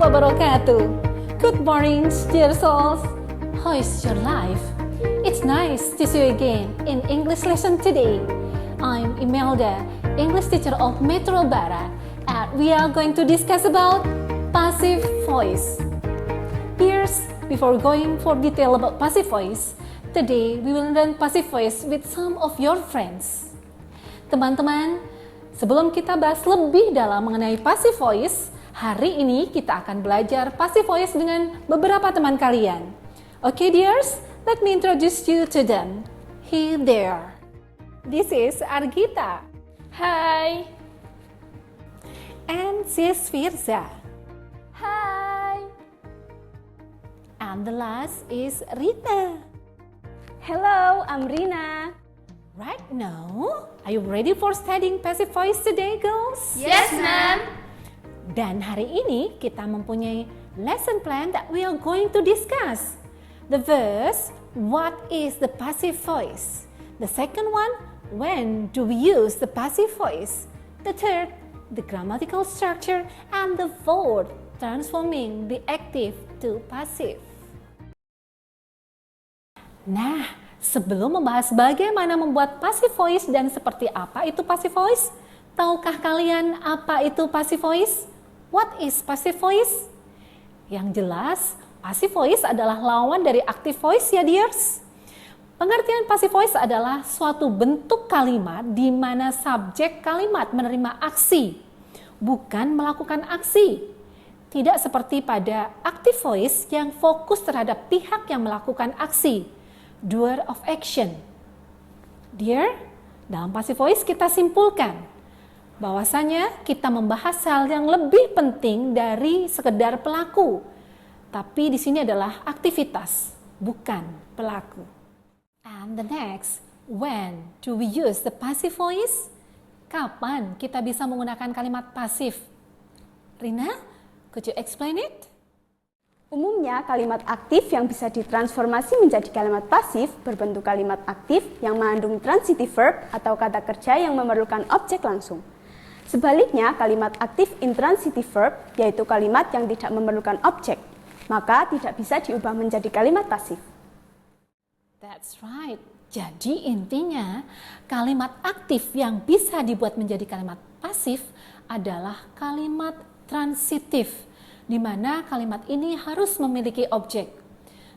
wabarakatuh. Good morning, dear souls. How is your life? It's nice to see you again in English lesson today. I'm Imelda, English teacher of Metro Barat, and we are going to discuss about passive voice. Here's, before going for detail about passive voice, today we will learn passive voice with some of your friends. Teman-teman, sebelum kita bahas lebih dalam mengenai passive voice, hari ini kita akan belajar passive voice dengan beberapa teman kalian. Okay dears, let me introduce you to them. Here they are. This is Argita. Hi. And this is Firza. Hi. And the last is Rita. Hello, I'm Rina. Right now, are you ready for studying passive voice today, girls? Yes, ma'am. Dan hari ini kita mempunyai lesson plan that we are going to discuss. The first, what is the passive voice? The second one, when do we use the passive voice? The third, the grammatical structure, and the fourth, transforming the active to passive. Nah, sebelum membahas bagaimana membuat passive voice dan seperti apa itu passive voice, tahukah kalian apa itu passive voice? What is passive voice? Yang jelas, passive voice adalah lawan dari active voice ya dears. Pengertian passive voice adalah suatu bentuk kalimat di mana subjek kalimat menerima aksi, bukan melakukan aksi. Tidak seperti pada active voice yang fokus terhadap pihak yang melakukan aksi, doer of action. Dear, dalam passive voice kita simpulkan bahwasanya kita membahas hal yang lebih penting dari sekedar pelaku. Tapi di sini adalah aktivitas, bukan pelaku. And the next, when do we use the passive voice? Kapan kita bisa menggunakan kalimat pasif? Rina, could you explain it? Umumnya kalimat aktif yang bisa ditransformasi menjadi kalimat pasif berbentuk kalimat aktif yang mengandung transitive verb atau kata kerja yang memerlukan objek langsung. Sebaliknya, kalimat aktif intransitive verb yaitu kalimat yang tidak memerlukan objek, maka tidak bisa diubah menjadi kalimat pasif. That's right. Jadi intinya, kalimat aktif yang bisa dibuat menjadi kalimat pasif adalah kalimat transitif, di mana kalimat ini harus memiliki objek.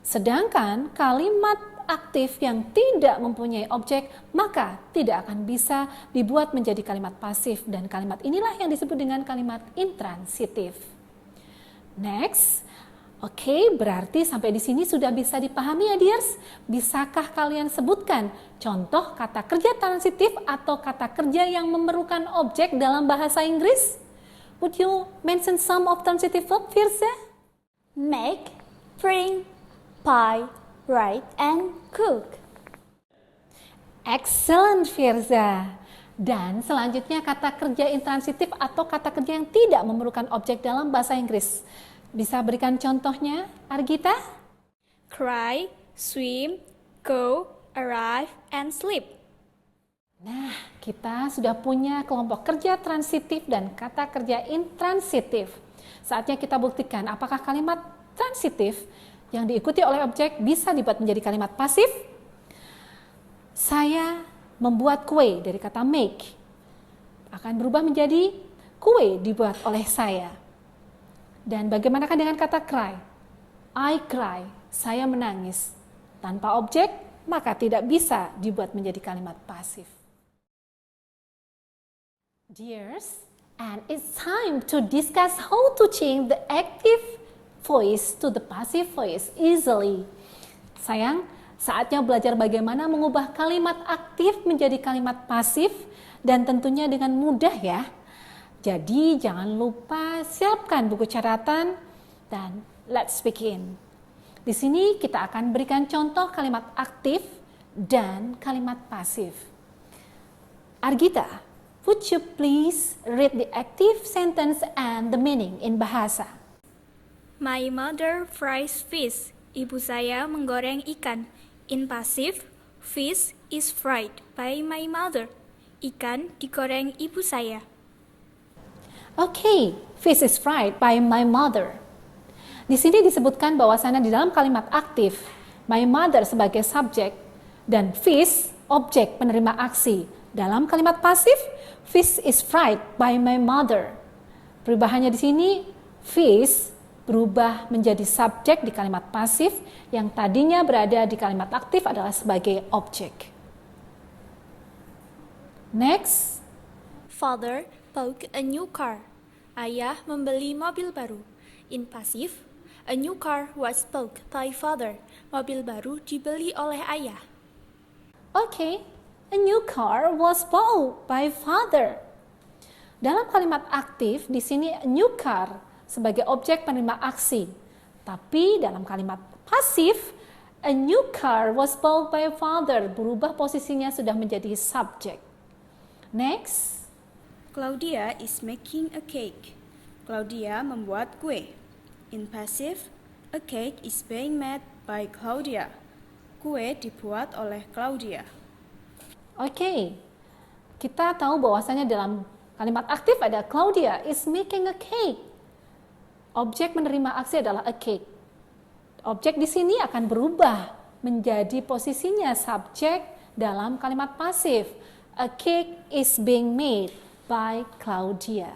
Sedangkan kalimat aktif yang tidak mempunyai objek, maka tidak akan bisa dibuat menjadi kalimat pasif, dan kalimat inilah yang disebut dengan kalimat intransitif. Next, oke, berarti sampai di sini sudah bisa dipahami ya dears? Bisakah kalian sebutkan contoh kata kerja transitif atau kata kerja yang memerlukan objek dalam bahasa Inggris? Would you mention some of transitive verb, Firza? Make, bring, buy, write, and cook. Excellent, Firza. Dan selanjutnya kata kerja intransitif atau kata kerja yang tidak memerlukan objek dalam bahasa Inggris. Bisa berikan contohnya, Argita? Cry, swim, go, arrive, and sleep. Nah, kita sudah punya kelompok kerja transitif dan kata kerja intransitif. Saatnya kita buktikan apakah kalimat transitif yang diikuti oleh objek bisa dibuat menjadi kalimat pasif. Saya membuat kue dari kata make. Akan berubah menjadi kue dibuat oleh saya. Dan bagaimanakah dengan kata cry? I cry, saya menangis. Tanpa objek, maka tidak bisa dibuat menjadi kalimat pasif. Dears, and it's time to discuss how to change the active voice to the passive voice easily. Sayang, saatnya belajar bagaimana mengubah kalimat aktif menjadi kalimat pasif, dan tentunya dengan mudah ya. Jadi jangan lupa siapkan buku catatan dan let's begin. Di sini kita akan berikan contoh kalimat aktif dan kalimat pasif. Argita, would you please read the active sentence and the meaning in bahasa? My mother fries fish. Ibu saya menggoreng ikan. In passive, fish is fried by my mother. Ikan digoreng ibu saya. Okay, fish is fried by my mother. Di sini disebutkan bahwasannya di dalam kalimat aktif, my mother sebagai subjek dan fish objek penerima aksi. Dalam kalimat pasif, fish is fried by my mother. Perubahannya di sini, fish berubah menjadi subjek di kalimat pasif yang tadinya berada di kalimat aktif adalah sebagai objek. Next. Father bought a new car. Ayah membeli mobil baru. In passive, a new car was bought by father. Mobil baru dibeli oleh ayah. Okay, a new car was bought by father. Dalam kalimat aktif, di sini a new car sebagai objek penerima aksi. Tapi dalam kalimat pasif, a new car was bought by father berubah posisinya sudah menjadi subjek. Next. Claudia is making a cake. Claudia membuat kue. In passive, a cake is being made by Claudia. Kue dibuat oleh Claudia. Oke, kita tahu bahwasanya dalam kalimat aktif ada Claudia is making a cake. Objek menerima aksi adalah a cake. Objek di sini akan berubah menjadi posisinya subjek dalam kalimat pasif. A cake is being made by Claudia.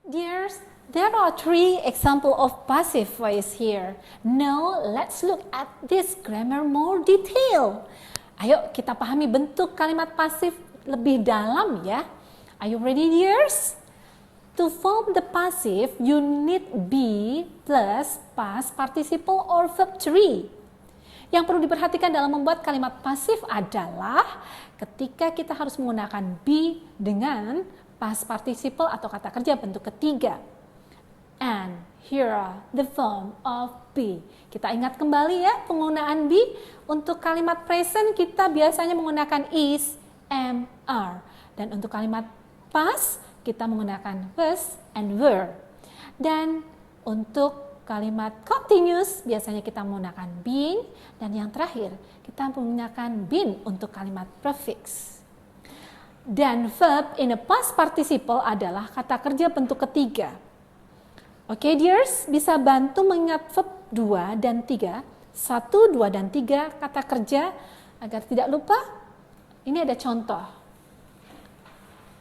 Dears, there are 3 examples of passive voice here. Now, let's look at this grammar more detail. Ayo kita pahami bentuk kalimat pasif lebih dalam ya. Are you ready, dears? To form the passive, you need be plus past participle or verb 3. Yang perlu diperhatikan dalam membuat kalimat pasif adalah ketika kita harus menggunakan be dengan past participle atau kata kerja bentuk ketiga. And here are the form of be. Kita ingat kembali ya penggunaan be. Untuk kalimat present kita biasanya menggunakan is, am, are. Dan untuk kalimat past kita menggunakan was and were. Dan untuk kalimat continuous biasanya kita menggunakan been. Dan yang terakhir kita menggunakan been untuk kalimat prefix. Dan verb in a past participle adalah kata kerja bentuk ketiga. Oke, dears, bisa bantu mengingat verb 2 dan 3. 1, 2, dan 3 kata kerja agar tidak lupa. Ini ada contoh.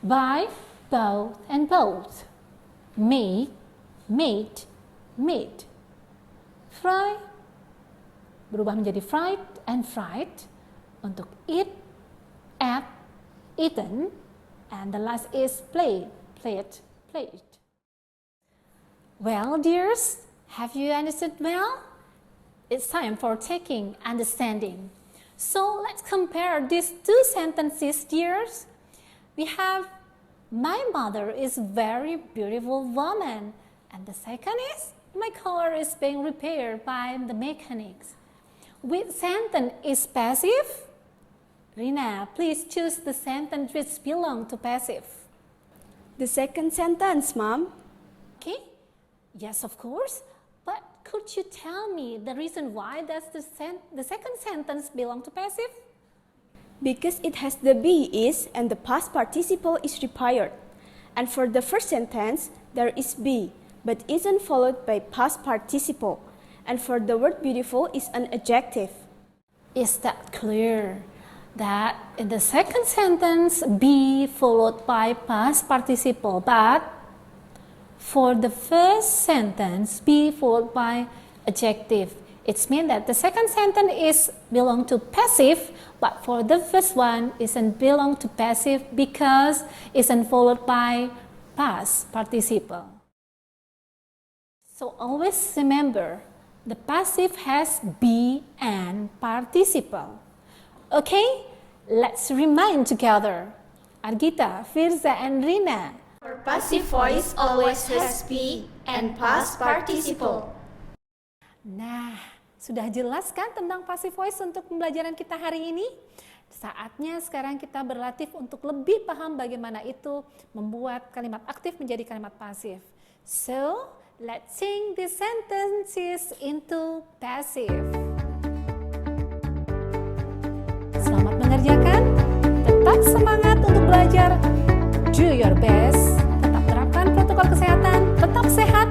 Buy, bought, and bought. Make, made, made. Fry, berubah menjadi fried and fried. Untuk eat, ate, eaten, and the last is play, played, played. Well, dears, have you understood well? It's time for taking understanding. So let's compare these 2 sentences, dears. We have, my mother is very beautiful woman. And the second is, my car is being repaired by the mechanics. Which sentence is passive? Rina, please choose the sentence which belong to passive. The second sentence, Mom. Okay? Yes, of course. But could you tell me the reason why does the second sentence belong to passive? Because it has the be is and the past participle is required. And for the first sentence, there is be, but isn't followed by past participle. And for the word beautiful is an adjective. Is that clear? That in the second sentence, be followed by past participle, but for the first sentence, be followed by adjective. It means that the second sentence is belong to passive, but for the first one isn't belong to passive because isn't followed by past participle. So always remember, the passive has be and participle. Okay, let's remind together. Argita, Firza, and Rina. Our passive voice always has be and past participle. Nah, sudah jelas kan tentang passive voice untuk pembelajaran kita hari ini? Saatnya sekarang kita berlatih untuk lebih paham bagaimana itu membuat kalimat aktif menjadi kalimat pasif. So, let's sing these sentences into passive. Selamat mengerjakan, tetap semangat untuk belajar, do your best, tetap terapkan protokol kesehatan, tetap sehat,